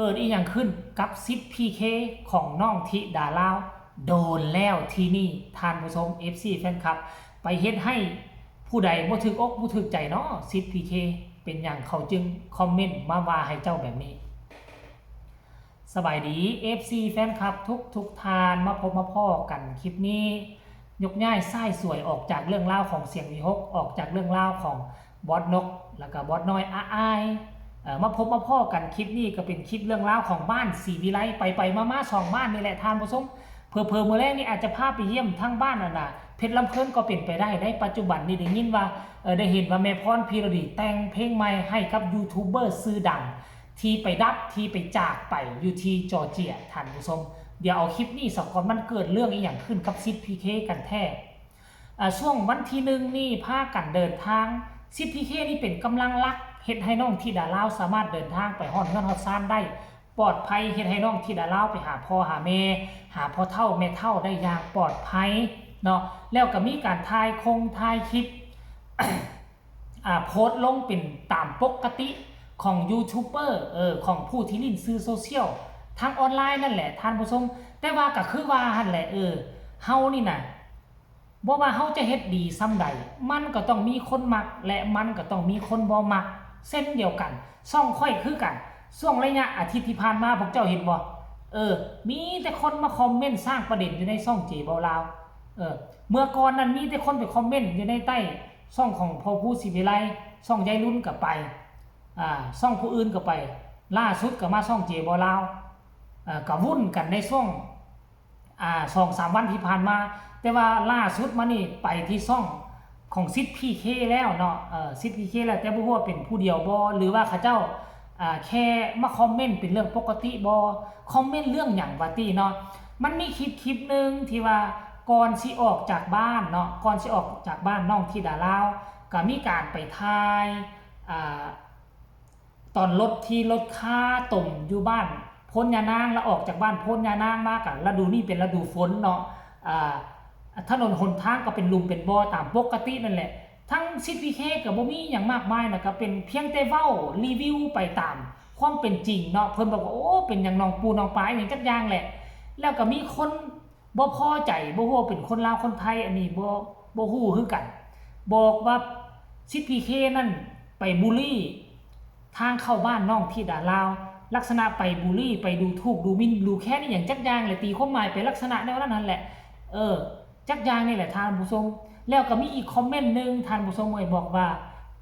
เกิดอีกอย่างขึ้นกับซิดพีเคของน้องธิดาลาวโดนแล้วที่นี่ทานผู้ชม FC แฟนคลับไปเฮ็ดให้ผู้ใดบ่ถึกอกบ่ถึกใจเนาะซิดพีเคเป็นอย่างเขาจึงคอมเมนต์มาว่าให้เจ้าแบบนี้สบายดี FC แฟนคลับทุกทานมาพบมาพ่อกันคลิปนี้ยกย่ายไส้สวยออกจากเรื่องเล่าของเสียงวิหกออกจากเรื่องเล่าของบอสนกแล้วก็บอสน้อยอายมาพบมาพ่อกันคลิปนี้ก็เป็นคลิปเรื่องเล่าของบ้านสีวิไลไปมาสองบ้านนี่แหละทานผู้ชมเพิ่มเมื่อแรกนี่อาจจะพาไปเยี่ยมทั้งบ้านน่ะเพชรลำเพิ่นก็เป็นไปได้ปัจจุบันนี้ได้ยินว่าได้เห็นว่าแม่พรพีรดีแต่งเพลงใหม่ให้กับยูทูบเบอร์ชื่อดังที่ไปดับที่ไปจากไปอยู่ที่จอร์เจียท่านผู้ชมเดี๋ยวเอาคลิปนี้สักก่อนมันเกิดเรื่องอีกอย่างขึ้นกับซิดพีเคกันแท้ช่วงวันที่หนึ่งนี่พากันเดินทางซิดพีเคนี่เป็นกำลังลักเฮ็ดให้น้องธิดาลาวสามารถเดินทางไปฮอดเฮือนฮอดซ่านได้ปลอดภัยเฮ็ดให้น้องธิดาลาวไปหาพ่อหาแม่หาพ่อเฒ่าแม่เฒ่าได้อย่างปลอดภัยเนาะแล้วก็มีการถ่ายคลิป โพสต์ลงเป็นตามปกติของยูทูบเบอร์ของผู้ที่ลิ้นสื่อโซเชียลทางออนไลน์นั่นแหละท่านผู้ชมแต่ว่าก็คือว่าหั่นแหละเฮานี่น่ะบ่ว่าเฮาจะเฮ็ดดีซ้ำใดมันก็ต้องมีคนมักและมันก็ต้องมีคนบ่มักเส้นเดียวกันซ่องค่อยคือกันช่วงระยะอาทิตย์ที่ผ่านมาพวกเจ้าเห็นบ่มีแต่คนมาคอมเมนต์สร้างประเด็นอยู่ในช่องเจบ่ลาวเมื่อก่อนนั้นมีแต่คนไปคอมเมนต์อยู่ในใต้ช่องของพ่อผู้ศิวิไลช่องยายรุ่นก็ไปช่องผู้อื่นก็ไปล่าสุดก็มาช่องเจบ่ลาวก็วุ่นกันในช่วง2-3 วันที่ผ่านมาแต่ว่าล่าสุดมานี่ไปที่ช่องของซิดพีเคแล้วเนาะซิดพีเคแล้วแต่บ่ฮู้ว่าเป็นผู้เดียวบ่หรือว่าเขาเจ้าแค่มาคอมเมนต์เป็นเรื่องปกติบ่คอมเมนต์เรื่องหยังว่าติเนาะมันมีคลิปนึงที่ว่าก่อนสิออกจากบ้านเนาะก่อนสิออกจากบ้านน้องธิดาลาวก็มีการไปถ่ายตอนรถค้าต้มอยู่บ้านพ้นยานางแล้วออกจากบ้านพ้นยานางมากันฤดูนี้เป็นฤดูฝนเนาะถนนหนทางก็เป็นหลุมเป็นบ่อตามปกตินั่นแหละทั้งซิดพีเคก็บ่มีหยังมากมายนะก็เป็นเพียงแต่เว้ารีวิวไปตามความเป็นจริงเนาะเพิ่นบอกว่าโอ้เป็นหยังน้องปูน้องปลาหยังจักอย่างแหละแล้วก็มีคนบ่พอใจบ่ฮู้เป็นคนลาวคนไทยอันนี้บ่ฮู้คือกันบอกว่าซิดพีเคนั่นไปบูลลี่ทางเข้าบ้านน้องธิดาลาวลักษณะไปบูลลี่ไปดูถูกดูหมิ่นดูแค่นี้อย่างจักอย่างเลยตีความหมายไปลักษณะแนวนั้นแหละจักอย่างนี่แหละท่านผู้ชมแล้วก็มีอีกคอมเมนต์นึงท่านผู้ชมบอกว่า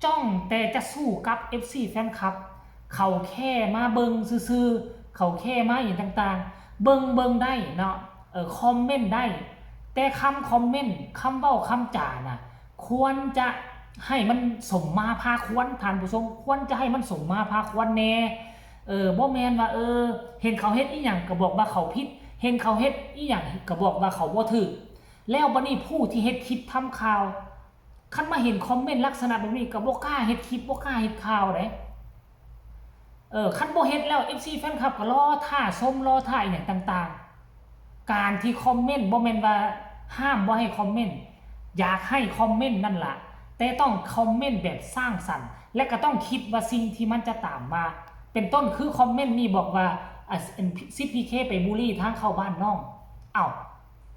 จ้องแต่จะสู้กับ FC แฟนคลับเขาแค่มาเบิ่งซื่อๆเขาแค่มาอย่างต่างๆเบิ่งได้เนาะคอมเมนต์ได้แต่คำคอมเมนต์คำเว้าคำจาน่ะควรจะให้มันสมมาพาควรท่านผู้ชมควรจะให้มันสมมาพาควรแน่บ่แม่นว่าเห็นเขาเฮ็ดอีหยังก็บอกว่าเขาผิดเห็นเขาเฮ็ดอีหยังก็บอกว่าเขาบ่ถูกแล้วบัดนี้ผู้ที่เฮ็ดคลิปทำข่าวคันมาเห็นคอมเมนต์ลักษณะแบบนี้ก็บ่กล้าเฮ็ดคลิปบ่กล้าเฮ็ดข่าวเด้คันบ่เฮ็ดแล้ว FC แฟนคลับก็รอท่าชมรอท่าอีหยังต่างๆการที่คอมเมนต์บ่แม่นว่าห้ามบ่ให้คอมเมนต์อยากให้คอมเมนต์นั่นล่ะแต่ต้องคอมเมนต์แบบสร้างสรรค์และก็ต้องคิดว่าสิ่งที่มันจะตามมาเป็นต้นคือคอมเมนต์นี่บอกว่าซิดพีเคไปบูลลี่ทางเข้าบ้านน้อง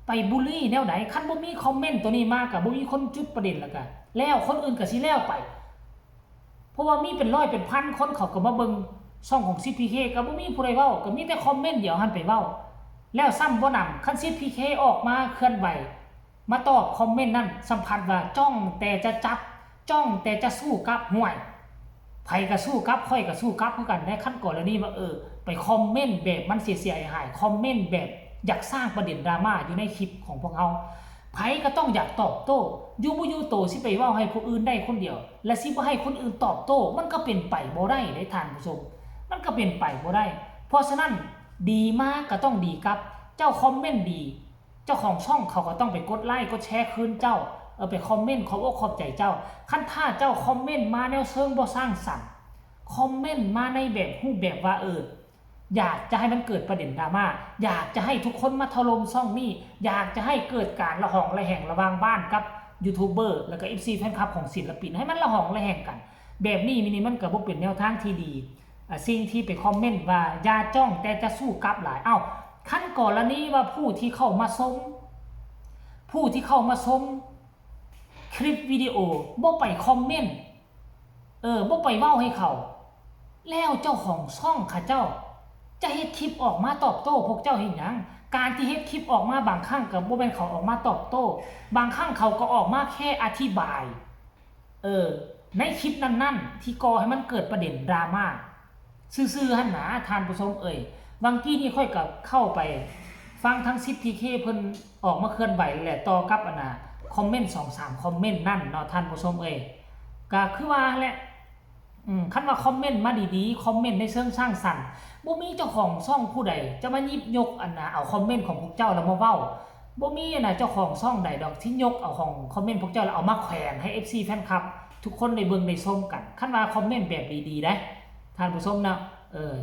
ไปบูลลี่แนวไหนคันบ่มีคอมเมนต์ตัวนี้มาก็บ่มีคนจุดประเด็นแล้วคนอื่นก็สิแล้วไปเพราะว่ามีเป็นร้อยเป็นพันคนเขาก็มาเบิ่งช่องของซิดพีเคก็บ่มีผู้ใดเว้าก็มีแต่คอมเมนต์เดียวหันไปเว้าแล้วซ้ำบ่นำคันซิดพีเคออกมาเคลื่อนไหวมาตอบคอมเมนต์นั้นสัมพันธ์ว่าจ้องแต่จะจับจ้องแต่จะสู้กับห่วยไผก็สู้กับค่อยก็สู้กับคือกันในขั้นกรณีว่าไปคอมเมนต์แบบมันเสียหายคอมเมนต์แบบอยากสร้างประเด็นดราม่าอยู่ในคลิปของพวกเราไผก็ต้องอยากตอบโต้อยู่บ่อยู่โตสิไปเว้าให้ผู้อื่นได้คนเดียวและสิบ่ให้คนอื่นตอบโต้มันก็เป็นไปบ่ได้เด้ท่านผู้ชมมันก็เป็นไปบ่ได้เพราะฉะนั้นดีมากก็ต้องดีกับเจ้าคอมเมนต์ดีเจ้าของช่องเขาก็ต้องไปกดไลค์กดแชร์คืนเจ้าไปคอมเมนต์ขอบอกขอบใจเจ้าคันถ้าเจ้าคอมเมนต์มาแนวเชิงบ่สร้างสรรค์คอมเมนต์มาในแบบรูปแบบว่าอยากจะให้มันเกิดประเด็นดราม่าอยากจะให้ทุกคนมาถล่มช่องนี้อยากจะให้เกิดการระหองระแหงระหว่างบ้านกับยูทูบเบอร์แล้วก็ FC แฟนคลับของศิลปินให้มันระหองระแหงกันแบบนี้มันก็บ่เป็นแนวทางที่ดี สิ่งที่ไปคอมเมนต์ว่าอย่าจ้องแต่จะสู้กลับหลายขั้นกรณีว่าผู้ที่เข้ามาชมคลิปวิดีโอบ่ไปคอมเมนต์บ่ไปเว้าให้เขาแล้วเจ้าของช่องค่ะเจ้าจะเฮ็ดคลิปออกมาตอบโต้พวกเจ้าเฮ็ดหยังการที่เฮ็ดคลิปออกมาบางครั้งก็บ่แม่นเขาออกมาตอบโต้บางครั้งเขาก็ออกมาแค่อธิบายในคลิปนั้นๆที่ก่อให้มันเกิดประเด็นดราม่าซื่อๆหั่นนะท่านผู้ชมบางทีนี่ค่อยก็เข้าไปฟังทั้ง10PK เพิ่นออกมาเคลื่อนไหวแหละต่อกับคอมเมนต์ 2-3 คอมเมนต์นั่นเนาะท่านผู้ชมก็คือว่าแหละคันว่าคอมเมนต์มาดีๆคอมเมนต์ในเชิงสร้างสรรค์บ่มีเจ้าของช่องผู้ใดจะมาหยิบยกเอาคอมเมนต์ของพวกเจ้าแล้วมาเว้าบ่มีเจ้าของช่องใดดอกที่ยกเอาของคอมเมนต์พวกเจ้าแล้วเอามาแขวนให้ FC แฟนคลับทุกคนได้เบิ่งได้ชมกันคันว่าคอมเมนต์แบบดีๆได้ท่านผู้ชมนะ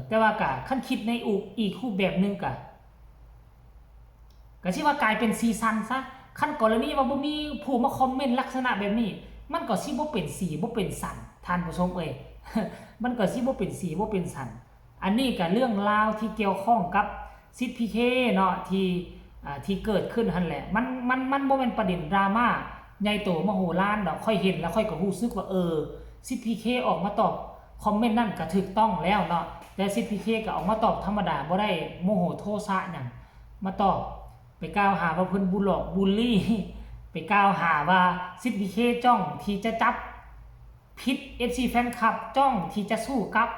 แต่ว่าก็คันคิดในอีกรูปแบบนึงก็สิว่ากลายเป็นซีซันซะคันกรณีว่าบ่มีผู้มาคอมเมนต์ลักษณะแบบนี้มันก็สิบ่เป็นสีบ่เป็นสันท่านผู้ชมมันก็สิบ่เป็นสีบ่เป็นสันอันนี้ก็เรื่องราวที่เกี่ยวข้องกับ10PKเนาะที่เกิดขึ้นหั่นแหละมันบ่แม่นประเด็นดราม่าใหญ่โตมโหฬารดอกค่อยเห็นแล้วค่อยก็รู้สึกว่า10PK ออกมาตอบคอมเมนต์นั่นก็ถูกต้องแล้วเนาะแต่10PK ก็ออกมาตอบธรรมดาบ่ได้โมโหโทสะหยังมาตอบไปกล่าวหาว่าเพิ่นบูลลี่ไปกล่าวหาว่า10PK จ้องที่จะจับผิด FC แฟนคลับจ้องที่จะสู้กับ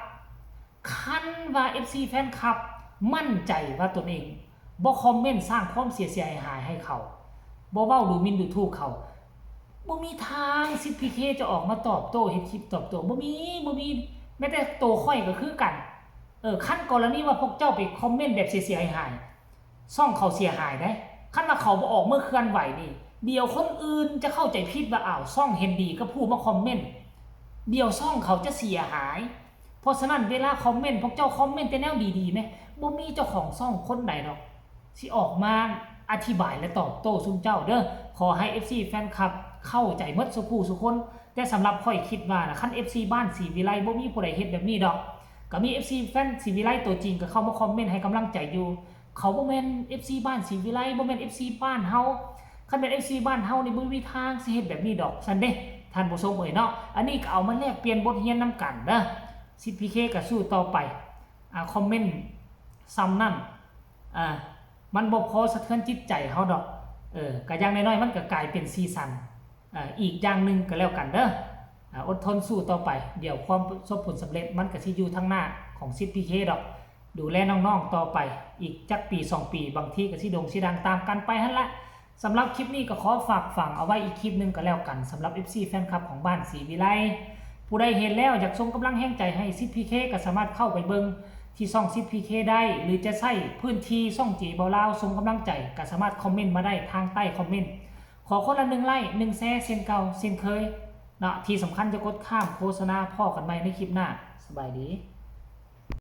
คันว่า FC แฟนคลับมั่นใจว่าตนเองบ่คอมเมนต์สร้างความเสียหายให้เขาบ่เว้าดูหมิ่นดูถูกเขาบ่มีทาง 10PK จะออกมาตอบโต้เฮ็ดคลิปตอบโต้บ่มีแม้แต่โตค่อยก็คือกันคันกรณีว่าพวกเจ้าไปคอมเมนต์แบบเสียหายช่องเขาเสียหายได้คันว่าเขาบ่ออกเมื่อเคลื่อนไหวนี่เดี๋ยวคนอื่นจะเข้าใจผิดว่าช่องเห็นดีก็พูดมาคอมเมนต์เดี๋ยวช่องเขาจะเสียหายเพราะฉะนั้นเวลาคอมเมนต์พวกเจ้าคอมเมนต์แต่แนวดีๆมั้ยบ่มีเจ้าของช่องคนใดดอกสิออกมาอธิบายและตอบโต้ซุมเจ้าเด้อขอให้ FC แฟนคลับเข้าใจหมดทุกคนแต่สำหรับค่อยคิดว่าคัน FC บ้านศรีวิไลบ่มีผู้ใดเฮ็ดแบบนี้ดอกก็มี FC แฟนศรีวิไลตัวจริงก็เข้ามาคอมเมนต์ให้กำลังใจอยู่เขาบ่แม่น FC บ้านศรีวิไลบ่แม่น FC บ้านเฮาคันเป็น FC บ้านเฮานี่บ่มีทางสิเฮ็ดแบบนี้ดอกซั่นเด้ท่านผู้ชมเนาะอันนี้ก็เอามาแลกเปลี่ยนบทเรียนนำกันเด้อ 10PK ก็สู้ต่อไปคอมเมนต์ซ้ำนั่นมันบ่พอสะเทือนจิตใจเฮาดอกก็อย่างน้อยๆมันก็กลายเป็นซีซันอีกอย่างนึงก็แล้วกันเด้ออดทนสู้ต่อไปเดี๋ยวความประสบผลสำเร็จมันก็สิอยู่ทางหน้าของ 10PK ดอกดูแลน้องๆต่อไปอีกจักปี2ปีบางทีก็สิโด่งสิดังตามกันไปหั่นละสำหรับคลิปนี้ก็ขอฝากฝังเอาไว้อีกคลิปนึงก็แล้วกันสำหรับ FC แฟนคลับของบ้านศรีวิไลผู้ใดเห็นแล้วอยากส่งกำลังแห่งใจให้ 10PK ก็สามารถเข้าไปเบิ่งที่ช่อง 10PK ได้หรือจะใช้พื้นที่ช่องจีเบาลาวส่งกำลังใจก็สามารถคอมเมนต์มาได้ทางใต้คอมเมนต์ขอคนละ1ไลค์1แชร์เช่นเก่าเช่นเคยเนาะที่สำคัญจะกดข้ามโฆษณาพ่อกันใหม่ในคลิปหน้าสบายดี